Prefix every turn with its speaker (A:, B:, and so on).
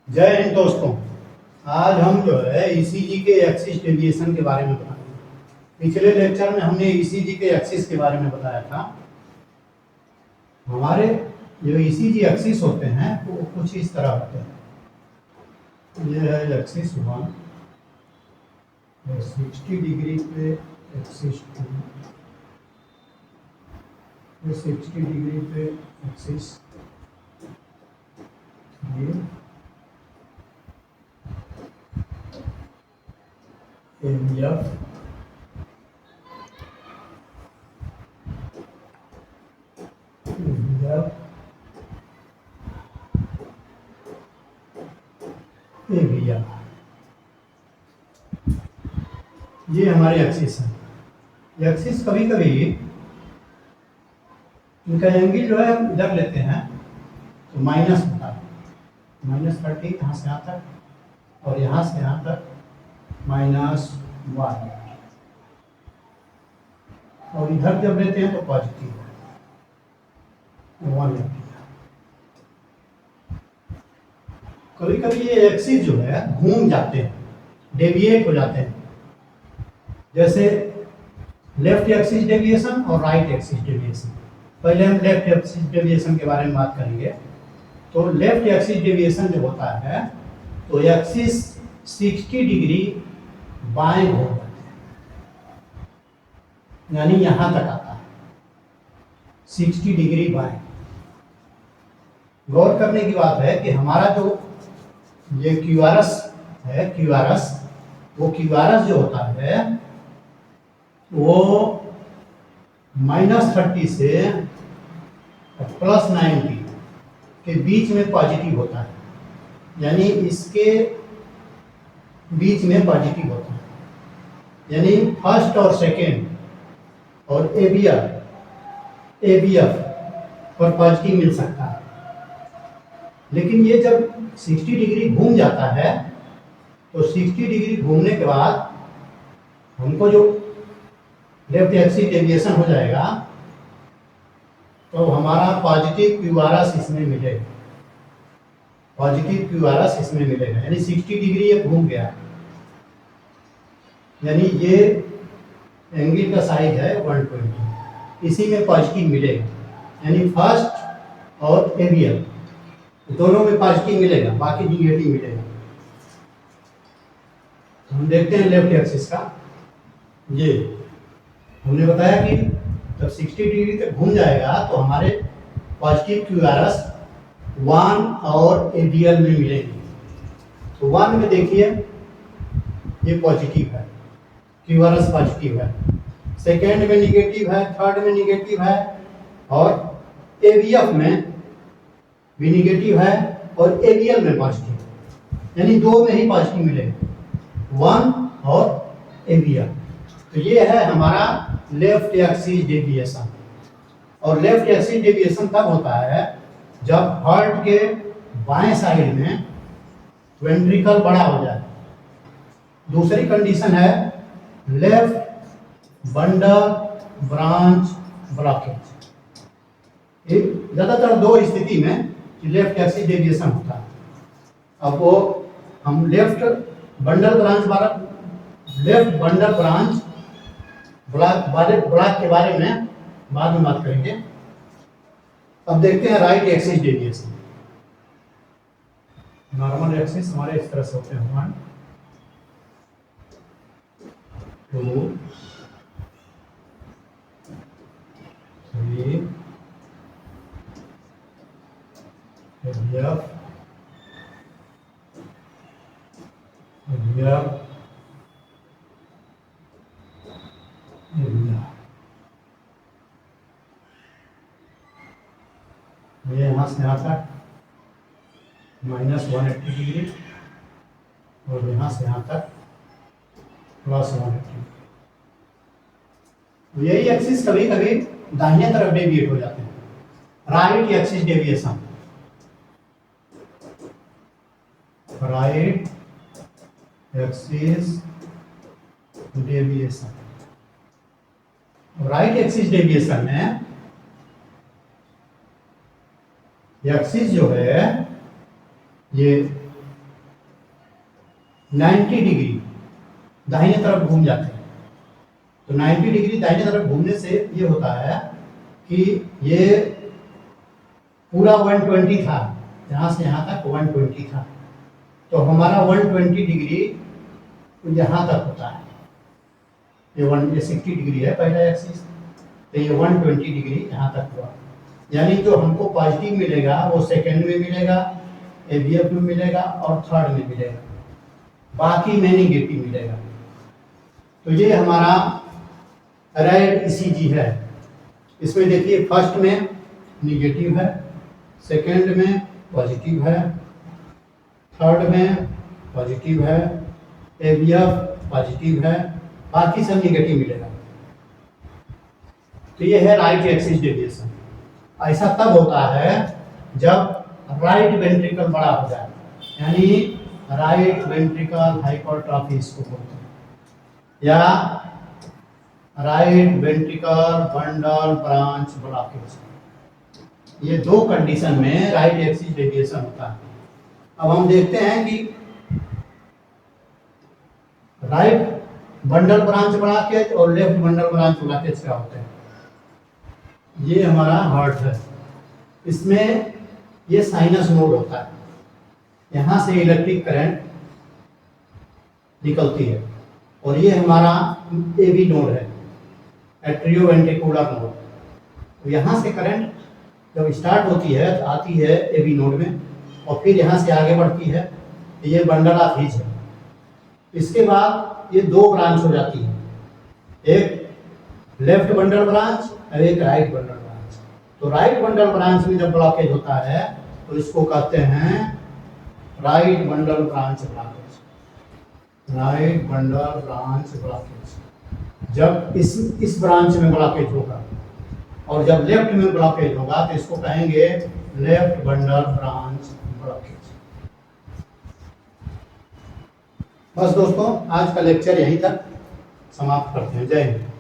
A: जय हिंद दोस्तों। आज हम जो है ईसीजी के एक्सिस डेविएशन के बारे में बताएंगे। पिछले लेक्चर में हमने ईसीजी के एक्सिस के बारे में बताया था। हमारे जो ईसीजी एक्सिस होते हैं वो कुछ इस तरह होते हैं। ये है एक्सिस 1, 60 डिग्री पे एक्सिस 2, 60 डिग्री पे एक्सिस 3, एफ, एरिया, ये हमारे एक्सिस है। एक्सिस कभी कभी इनका एंगल जो है हम इधर लेते हैं तो माइनस होता है, -30 यहाँ से यहाँ तक और यहाँ से यहाँ तक -1, और इधर जब लेते हैं तो पॉजिटिव 1 लगती है। कभी कभी ये एक्सिस जो है घूम जाते हैं, डेविएट हो जाते हैं, जैसे लेफ्ट एक्सिस डेविएशन और राइट एक्सिस डेविएशन। पहले हम लेफ्ट एक्सिस डेविएशन के बारे में बात करेंगे। तो लेफ्ट एक्सिस डेविएशन जो होता है तो एक्सिस 60 डिग्री बाएं हो जाते हैं, यानी यहां तक आता है 60 डिग्री बाएं। गौर करने की बात है कि हमारा जो ये क्यूआरएस है, वो क्यूआरएस जो होता है वो -30 से +90 के बीच में पॉजिटिव होता है, यानी इसके बीच में पॉजिटिव होता है, यानी फर्स्ट और सेकेंड और एबीएफ पर पॉजिटिव मिल सकता है। लेकिन ये जब 60 डिग्री घूम जाता है तो 60 डिग्री घूमने के बाद हमको जो लेफ्ट एक्सिस डेविएशन हो जाएगा तो हमारा पॉजिटिव क्यूआरएस इसमें मिलेगा, यानी 60 डिग्री ये घूम गया, यानी ये एंगल का साइज है 120, इसी में पॉजिटिव मिलेगा, यानी फर्स्ट और एबीएल दोनों में पॉजिटिव मिलेगा, बाकी निगेटिव मिलेगा। तो हम देखते हैं लेफ्ट एक्सिस का। ये हमने बताया कि जब 60 डिग्री तक घूम जाएगा तो हमारे पॉजिटिव क्यूआरएस 1 और एबीएल में मिलेगी। तो 1 में देखिए ये पॉजिटिव है, क्यूआरएस पॉजिटिव है, सेकेंड में निगेटिव है, थर्ड में निगेटिव है, और एबीएफ में भी निगेटिव है और एबीएल में पॉजिटिव, यानी दो में ही पॉजिटिव मिलेगा, 1 और एबीएल। तो ये है हमारा लेफ्ट एक्सिस डेविएशन। और लेफ्ट एक्सिस डेविएशन तब होता है जब हार्ट के बाएं साइड में वेंट्रिकल बड़ा हो जाए। दूसरी कंडीशन है लेफ्ट बंडल ब्रांच ब्लॉकेज। ये ज्यादातर दो स्थिति में लेफ्ट एक्सिस डेविएशन होता है। अब वो हम लेफ्ट बंडल ब्रांच ब्लॉक के बारे में बाद में बात करेंगे। अब देखते हैं right axis deviation. Normal axis हमारे इस तरह से होते हैं 1, 2, 3, ये यहाँ से यहाँ तक -180 डिग्री और यहाँ से यहाँ तक +180। यही एक्सिस कभी कभी दाहिने तरफ डेविएट हो जाते हैं, right axis deviation. Right axis deviation, right axis deviation में एक्सिस जो है ये 90 डिग्री दाहिने तरफ घूम जाते हैं। तो 90 डिग्री दाहिने तरफ घूमने से ये होता है कि ये पूरा 120 था, यहाँ से यहाँ तक 120 था, तो हमारा 120 डिग्री यहाँ तक होता है। ये 60 डिग्री है पहला एक्सिस, तो ये 120 डिग्री यहाँ तक हुआ। यानी जो हमको पॉजिटिव मिलेगा वो सेकेंड में मिलेगा, ABF में मिलेगा और थर्ड में मिलेगा, बाकी में निगेटिव मिलेगा। तो ये हमारा रेड ECG है। इसमें देखिए फर्स्ट में निगेटिव है, सेकेंड में पॉजिटिव है, थर्ड में पॉजिटिव है, ABF पॉजिटिव है, बाकी सब निगेटिव मिलेगा। तो ये है राइट एक्सिस डेविएशन। ऐसा तब होता है जब राइट वेंट्रिकल बड़ा हो जाए, यानी राइट वेंट्रिकल हाइपरट्रॉफी इसको बोलते हैं, या right ventricle bundle branch blockage. ये दो कंडीशन में राइट एक्सिस डेविएशन होता है। अब हम देखते हैं कि राइट बंडल ब्रांच ब्लॉकेज और लेफ्ट बंडल ब्रांच ब्लॉकेज क्या होते हैं। ये हमारा हार्ट है, इसमें ये साइनस नोड होता है, यहाँ से इलेक्ट्रिक करंट निकलती है, और ये हमारा AB नोड है, एट्रियोवेंट्रिकुलर नोड। यहाँ से करंट जब स्टार्ट होती है तो आती है AB नोड में, और फिर यहाँ से आगे बढ़ती है, ये बंडल ऑफ हिच है। इसके बाद ये दो ब्रांच हो जाती है, एक लेफ्ट बंडल ब्रांच और एक राइट बंडल ब्रांच। तो राइट बंडल ब्रांच में जब ब्लॉकेज होता है तो इसको कहते हैं right bundle branch blockage. Right bundle branch blockage जब इस ब्रांच में ब्लॉकेज होगा, और जब लेफ्ट में ब्लॉकेज होगा तो इसको कहेंगे लेफ्ट बंडल ब्रांच ब्लॉकेज। बस दोस्तों, आज का लेक्चर यहीं तक समाप्त करते हैं। जय हिंद।